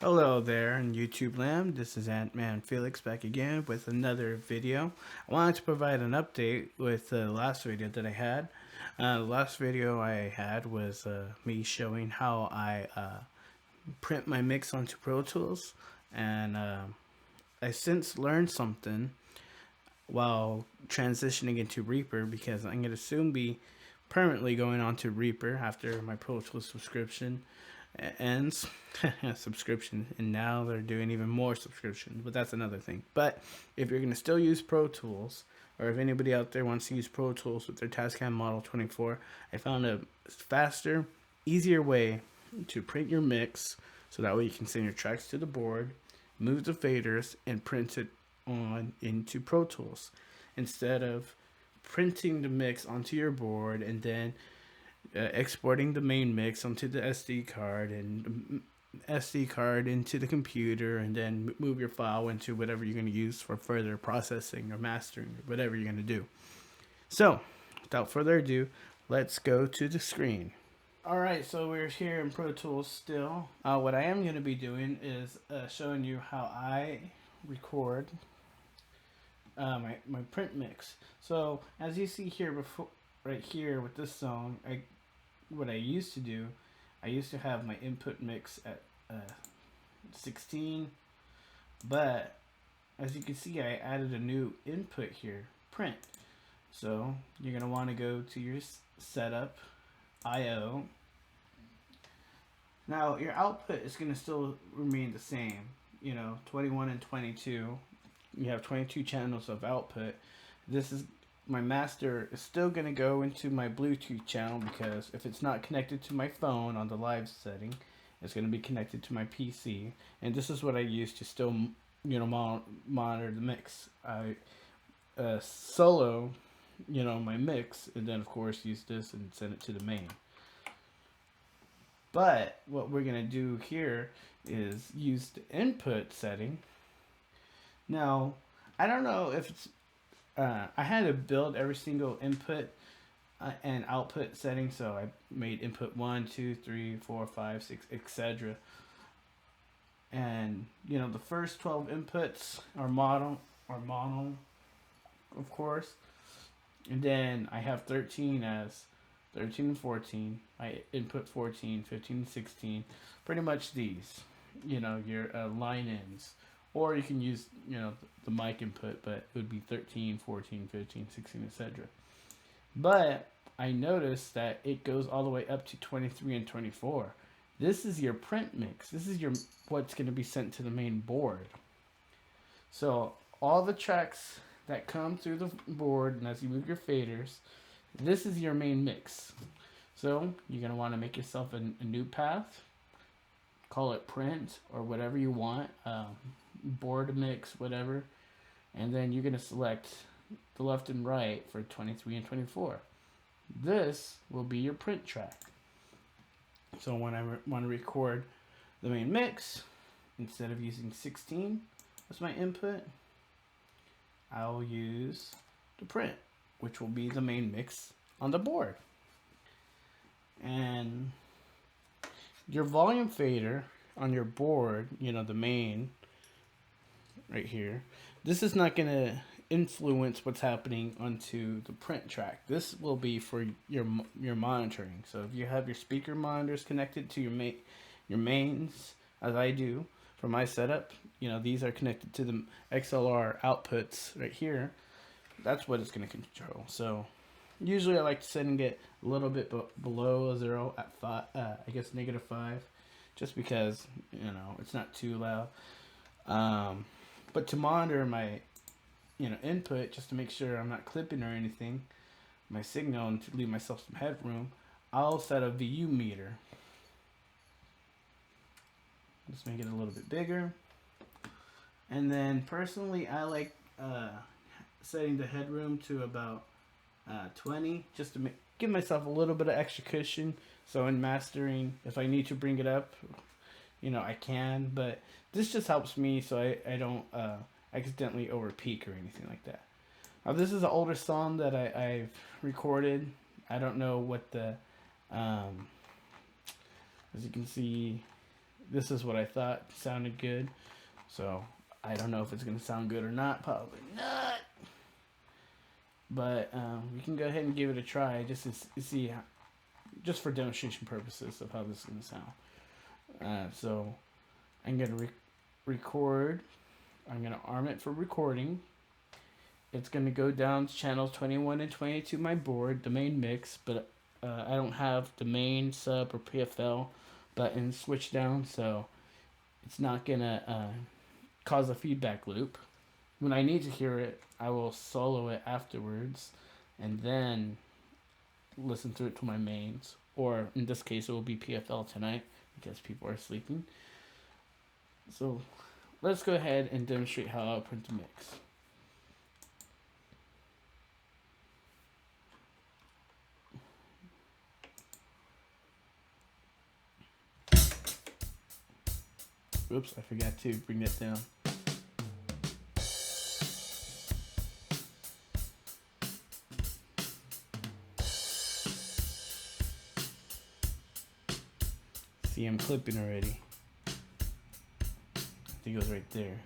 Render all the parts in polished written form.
Hello there in YouTube land. This is Ant-Man Felix back again with another video. I wanted to provide an update with the last video that I had. The last video I had was me showing how I print my mix onto Pro Tools, and I since learned something while transitioning into Reaper because I'm going to soon be permanently going on to Reaper after my Pro Tools subscription ends. Subscription, and now they're doing even more subscriptions, but that's another thing. But if you're going to still use Pro Tools, or if anybody out there wants to use Pro Tools with their Tascam Model 24, I found a faster, easier way to print your mix so that way you can send your tracks to the board, move the faders, and print it on into Pro Tools instead of printing the mix onto your board and then exporting the main mix onto the SD card and SD card into the computer, and then move your file into whatever you're going to use for further processing or mastering or whatever you're going to do. So, without further ado, let's go to the screen. Alright, so we're here in Pro Tools still. What I am going to be doing is showing you how I record my print mix. So, as you see here before, right here with this song, what I used to do, I used to have my input mix at 16, but as you can see, I added a new input here, print. So you're going to want to go to your setup, IO. Now your output is going to still remain the same, 21 and 22. You have 22 channels of output. This is my master is still going to go into my Bluetooth channel because if it's not connected to my phone on the live setting, it's going to be connected to my PC. And this is what I use to still, monitor the mix. I solo, my mix, and then of course use this and send it to the main. But what we're going to do here is use the input setting. Now, I don't know if it's I had to build every single input and output setting, so I made input 1, 2, 3, 4, 5, 6, etc. And the first 12 inputs are mono, of course. And then I have 13 as 13 and 14. I input 14, 15, and 16. Pretty much these, your line ins. Or you can use, the mic input, but it would be 13, 14, 15, 16, etc. But I noticed that it goes all the way up to 23 and 24. This is your print mix. This is what's going to be sent to the main board. So all the tracks that come through the board, and as you move your faders, this is your main mix. So you're going to want to make yourself a new path. Call it print or whatever you want. Board mix, whatever, and then you're going to select the left and right for 23 and 24. This will be your print track. So when I want to record the main mix, instead of using 16 as my input, I'll use the print, which will be the main mix on the board. And your volume fader on your board, the main right here, this is not going to influence what's happening onto the print track. This will be for your monitoring. So if you have your speaker monitors connected to your mains, as I do for my setup, these are connected to the XLR outputs right here. That's what it's going to control. So usually I like to setting it a little bit below 0 at 5, I guess -5, just because it's not too loud. But to monitor my, input, just to make sure I'm not clipping or anything, my signal, and to leave myself some headroom, I'll set a VU meter. Let's make it a little bit bigger. And then personally, I like setting the headroom to about 20, just to give myself a little bit of extra cushion. So in mastering, if I need to bring it up, I can, but this just helps me so I don't accidentally over peak or anything like that. Now this is an older song that I've recorded. I don't know what the, as you can see, this is what I thought sounded good. So I don't know if it's gonna sound good or not. Probably not. But we can go ahead and give it a try just to see, how, just for demonstration purposes of how this is gonna sound. So I'm gonna record. I'm gonna arm it for recording. It's gonna go down to channels 21 and 22 my board, the main mix, but I don't have the main, sub, or PFL button switched down, so it's not gonna cause a feedback loop. When I need to hear it, I will solo it afterwards, and then listen to it to my mains. Or in this case, it will be PFL tonight because people are sleeping. So let's go ahead and demonstrate how I'll print the mix. Oops, I forgot to bring that down. See, I'm clipping already. I think it was right there.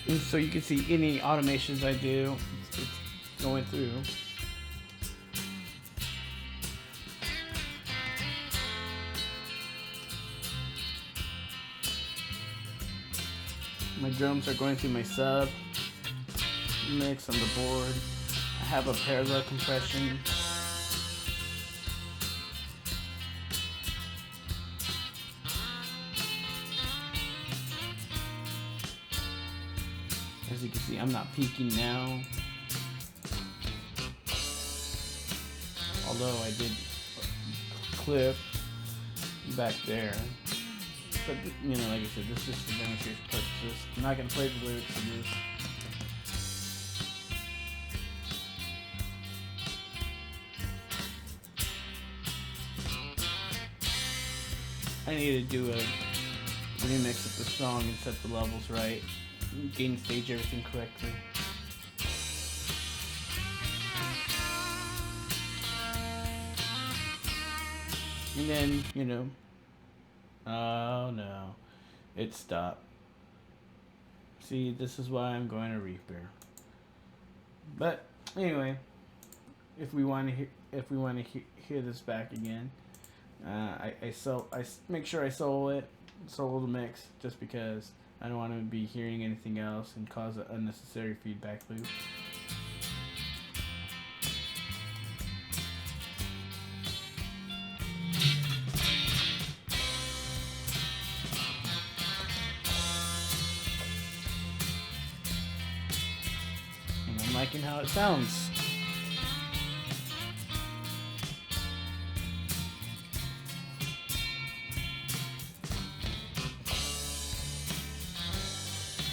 And so you can see any automations I do, it's going through. My drums are going through my sub mix on the board. I have a parallel compression. As you can see, I'm not peaking now. Although I did clip back there. But, you know, like I said, this is just for demonstration purposes. I'm not going to play the lyrics of this. I need to do a remix of the song and set the levels right. Gain stage everything correctly. And then, you know, oh no, it stopped. See, this is why I'm going to Reaper. But anyway, if we want to hear this back again, I make sure I solo the mix, just because I don't want to be hearing anything else and cause an unnecessary feedback loop. And I'm liking how it sounds.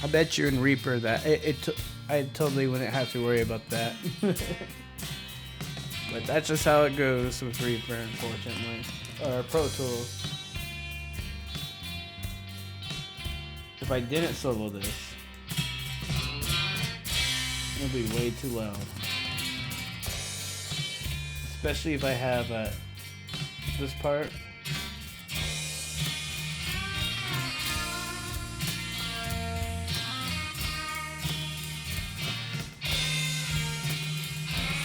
I bet you in Reaper that I totally wouldn't have to worry about that. But that's just how it goes with Reaper, unfortunately. Or Pro Tools. If I didn't solo this, it'll be way too loud. Especially if I have this part.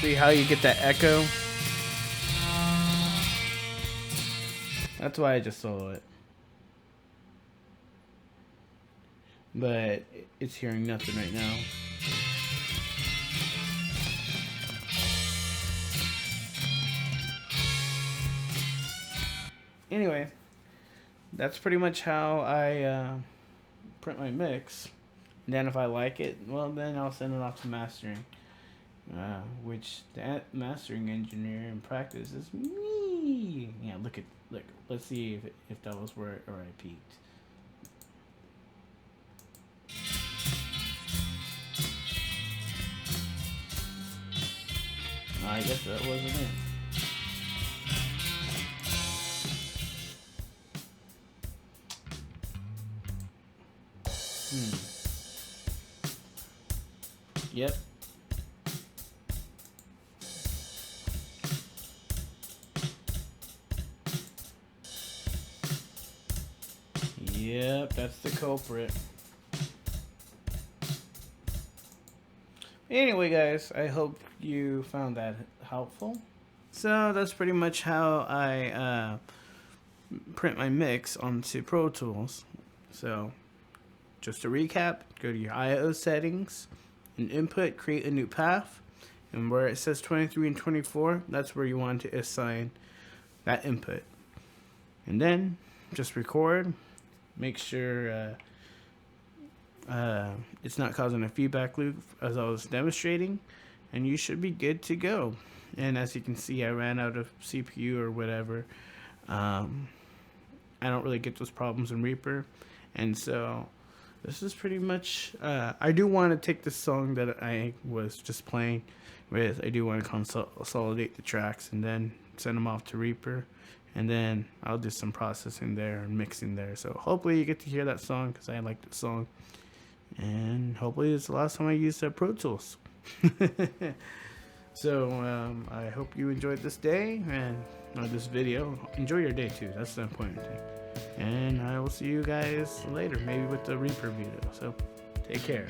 See how you get that echo? That's why I just solo it. But it's hearing nothing right now. Anyway, that's pretty much how I print my mix. And then if I like it, well, then I'll send it off to mastering. Which that mastering engineer in practice is me. Yeah, look. Let's see if that was where I peaked. I guess that wasn't it. Yep. Yep, that's the culprit. Anyway, guys, I hope you found that helpful. So that's pretty much how I print my mix onto Pro Tools. So just to recap, go to your I/O settings, and input, create a new path, and where it says 23 and 24, that's where you want to assign that input. And then just record, make sure it's not causing a feedback loop as I was demonstrating, and you should be good to go. And as you can see, I ran out of CPU or whatever. I don't really get those problems in Reaper, and so this is pretty much I do want to take this song that I was just playing with, I do want to consolidate the tracks and then send them off to Reaper, and then I'll do some processing there and mixing there. So hopefully you get to hear that song, because I like the song, and hopefully it's the last time I use Pro Tools. So I hope you enjoyed this day and this video. Enjoy your day too, that's the important thing. And I will see you guys later, maybe with the Reaper video. So take care.